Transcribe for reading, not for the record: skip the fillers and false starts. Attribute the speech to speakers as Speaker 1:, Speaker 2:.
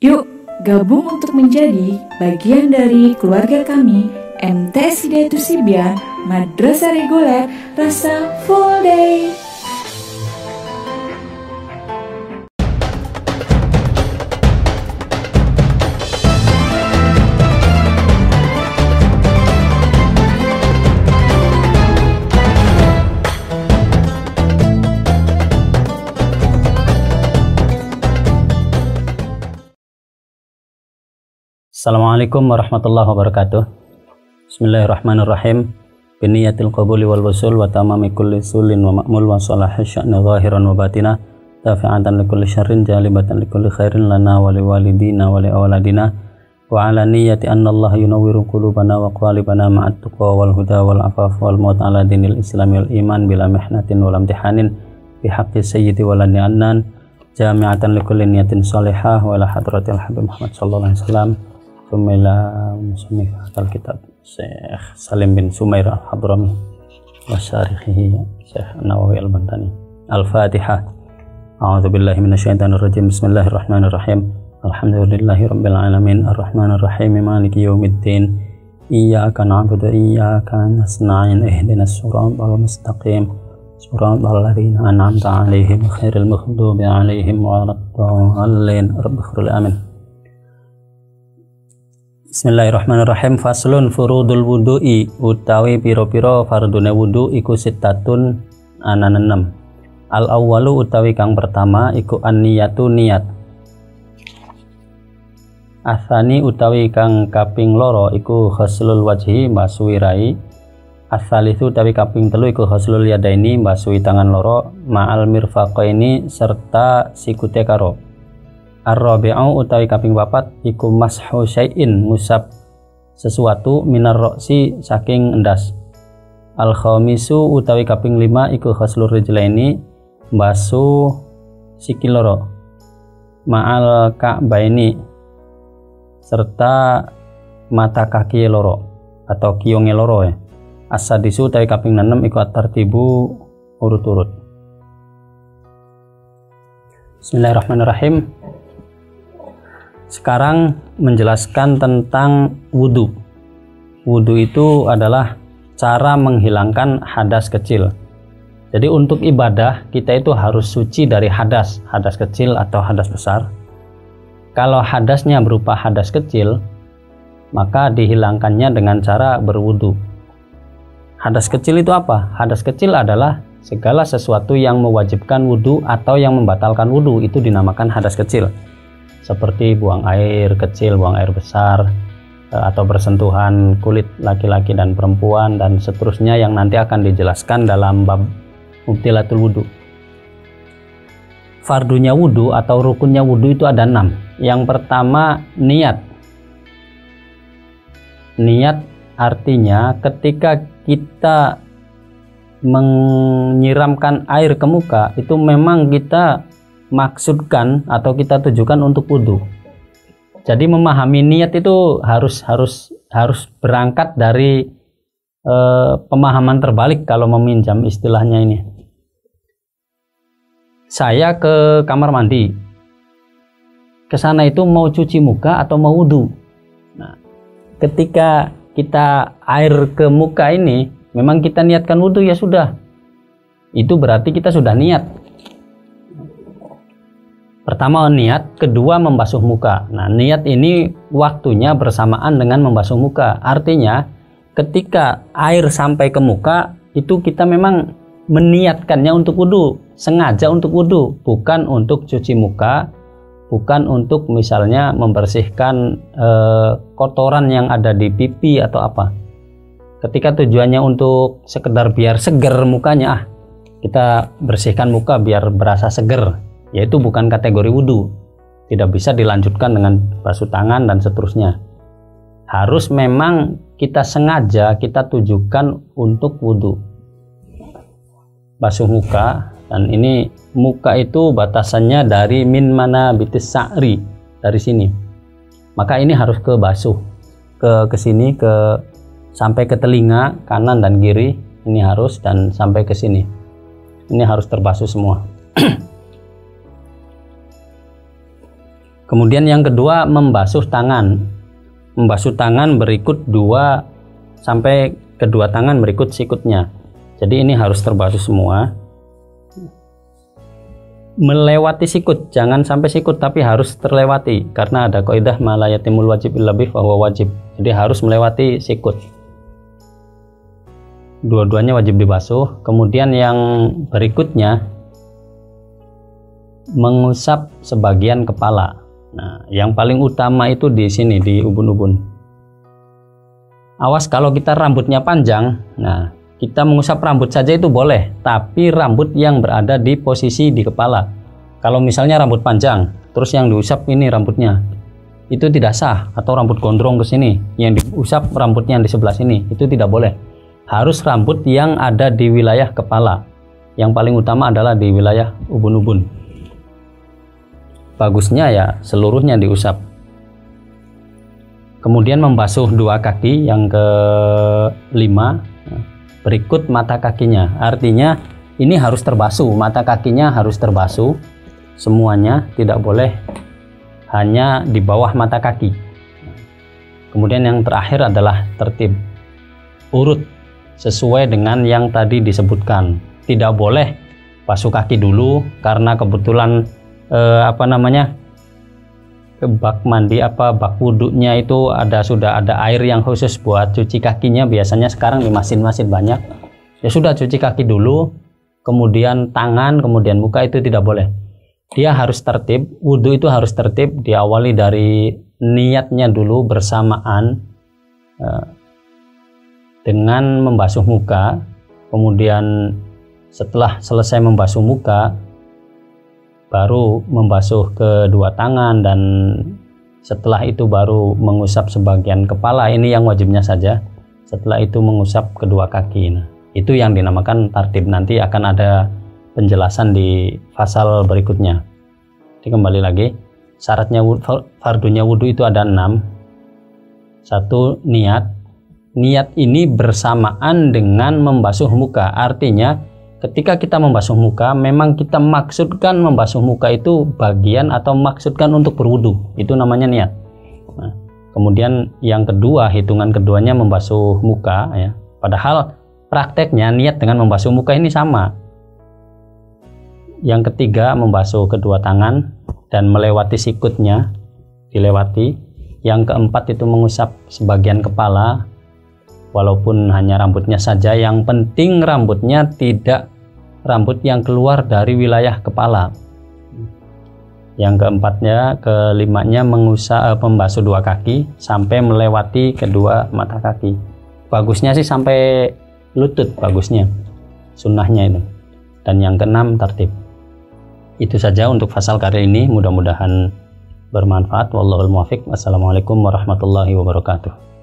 Speaker 1: Yuk, gabung untuk menjadi bagian dari keluarga kami, MTS Hidayat Tusibian, Madrasah Reguler Rasa Full Day.
Speaker 2: Assalamualaikum warahmatullahi wabarakatuh. Bismillahirrahmanirrahim. Biniyatil qabuli wal wusul wa tamami kulli sulin wa ma'mul wa salahi sya'ni zahiran wa batina dafi'atan likulli syarrin jalibatan likulli khairin lana wa liwalidina wa li'awaladina wa ala niyati anna Allah yunawwiru qulubana wa qalibana ma'at tuqa wal huda wal afaf wal maut ala dinil islami wal iman bila mihnatin wal amtihanin bihaqqi sayyidi walani annan jami'atan likulli niyatin salihah wa ila hadratil habib Muhammad sallallahu alaihi wasallam Tumila musannif al-kitab Syekh Salim bin Sumair al-Hadrami wa syarikhihi Syekh Nawawi al-Bantani. Al-Fatihah. A'udzubillahi minasyaitonir rajim. Bismillahirrahmanirrahim. Alhamdulillahi rabbil alamin arrahmanir rahim maliki yaumiddin. Iyyaka na'budu wa iyyaka nasta'in ihdinas siratal mustaqim. Siratal ladzina an'amta 'alaihim ghairil maghdubi 'alaihim waladdallin. Rabbighfir amin. Bismillahirrahmanirrahim. Faslun furudul wudu'i utawi piro-piro fardune wudu iku sittatun ana 6. Al awwalu utawi kang pertama iku an-niyatu niat. Asani utawi kang kaping loro iku ghuslul wajhi mbasuhi rai. Asalisu utawi kaping telu iku ghuslul yadaini mbasuhi tangan loro ma'al mirfaqaini serta sikute karo. Ar-rabi'u utawi kaping papat iku mashu syai'in ngusap sesuatu minar roksi saking endas. Al-khamisu utawi kaping 5 iku ghuslur rijlaini mbasuh sikil loro ma'al ka'baini serta mata kaki loro atau kiyonge loro ya. As-sadisu utawi kaping 6 iku at-tartibu urut-urut. Bismillahirrahmanirrahim. Sekarang menjelaskan tentang wudhu. Wudhu itu adalah cara menghilangkan hadas kecil. Jadi untuk ibadah kita itu harus suci dari hadas kecil atau hadas besar. Kalau hadasnya berupa hadas kecil, maka dihilangkannya dengan cara berwudhu. Hadas kecil itu apa? Hadas kecil adalah segala sesuatu yang mewajibkan wudhu atau yang membatalkan wudhu, itu dinamakan hadas kecil. Seperti buang air kecil, buang air besar, atau bersentuhan kulit laki-laki dan perempuan, dan seterusnya yang nanti akan dijelaskan dalam bab mubtilatul wudhu. Fardunya wudhu atau rukunnya wudhu itu ada 6. Yang pertama niat. Niat artinya ketika kita menyiramkan air ke muka, itu memang kita maksudkan atau kita tujukan untuk wudhu. Jadi memahami niat itu harus berangkat dari pemahaman terbalik kalau meminjam istilahnya ini. Saya ke kamar mandi, ke sana itu mau cuci muka atau mau wudhu. Nah, ketika kita air ke muka ini memang kita niatkan wudhu, ya sudah, itu berarti kita sudah niat. Pertama niat, kedua membasuh muka. Nah, niat ini waktunya bersamaan dengan membasuh muka. Artinya ketika air sampai ke muka itu kita memang meniatkannya untuk wudhu, sengaja untuk wudhu, bukan untuk cuci muka, bukan untuk misalnya membersihkan kotoran yang ada di pipi atau apa. Ketika tujuannya untuk sekedar biar seger mukanya, kita bersihkan muka biar berasa seger, yaitu bukan kategori wudhu, tidak bisa dilanjutkan dengan basuh tangan dan seterusnya. Harus memang kita sengaja kita tujukan untuk wudhu. Basuh muka, dan ini muka itu batasannya dari min mana bitis sa'ri, dari sini. Maka ini harus ke basuh ke sini, sampai ke telinga kanan dan kiri, ini harus, dan sampai ke sini. Ini harus terbasuh semua. Kemudian yang kedua, membasuh tangan. Membasuh tangan berikut 2 sampai kedua tangan berikut sikutnya. Jadi ini harus terbasuh semua. Melewati sikut, jangan sampai sikut tapi harus terlewati, karena ada kaidah ma la yatimul wajib illa bih fahuwa wajib. Jadi harus melewati sikut. Dua-duanya wajib dibasuh. Kemudian yang berikutnya, mengusap sebagian kepala. Nah, yang paling utama itu di sini, di ubun-ubun. Awas kalau kita rambutnya panjang, nah kita mengusap rambut saja itu boleh, tapi rambut yang berada di posisi di kepala. Kalau misalnya rambut panjang, terus yang diusap ini rambutnya, itu tidak sah. Atau rambut gondrong ke sini, yang diusap rambutnya yang di sebelah sini, itu tidak boleh. Harus rambut yang ada di wilayah kepala. Yang paling utama adalah di wilayah ubun-ubun. Bagusnya ya seluruhnya diusap. Kemudian membasuh 2 kaki, yang ke-5. Berikut mata kakinya, artinya ini harus terbasuh, mata kakinya harus terbasuh semuanya, tidak boleh hanya di bawah mata kaki. Kemudian yang terakhir adalah tertib, urut sesuai dengan yang tadi disebutkan. Tidak boleh basuh kaki dulu karena kebetulan bak mandi bak wudhunya itu sudah ada air yang khusus buat cuci kakinya. Biasanya sekarang di masjid-masjid banyak. Ya sudah, cuci kaki dulu, kemudian tangan, kemudian muka, itu tidak boleh. Dia harus tertib. Wudhu itu harus tertib, diawali dari niatnya dulu bersamaan dengan membasuh muka. Kemudian setelah selesai membasuh muka, baru membasuh kedua tangan, dan setelah itu baru mengusap sebagian kepala. Ini yang wajibnya saja. Setelah itu mengusap kedua kaki. Nah, itu yang dinamakan tartib. Nanti akan ada penjelasan di pasal berikutnya. Jadi kembali lagi, syaratnya fardunya wudhu itu ada 6. 1, niat. Niat ini bersamaan dengan membasuh muka. Artinya ketika kita membasuh muka, memang kita maksudkan membasuh muka itu bagian atau maksudkan untuk berwudu. Itu namanya niat. Nah, kemudian yang kedua, hitungan keduanya membasuh muka, ya. Padahal prakteknya niat dengan membasuh muka ini sama. Yang ketiga, membasuh kedua tangan dan melewati sikutnya, dilewati. Yang keempat itu mengusap sebagian kepala, walaupun hanya rambutnya saja. Yang penting rambutnya tidak rambut yang keluar dari wilayah kepala. Yang keempatnya, kelimanya membasuh 2 kaki sampai melewati kedua mata kaki. Bagusnya sih sampai lutut, bagusnya, sunnahnya itu. Dan yang keenam, tertib. Itu saja untuk fasal kali ini, mudah-mudahan bermanfaat. Wallahul muwaffiq. Wassalamualaikum warahmatullahi wabarakatuh.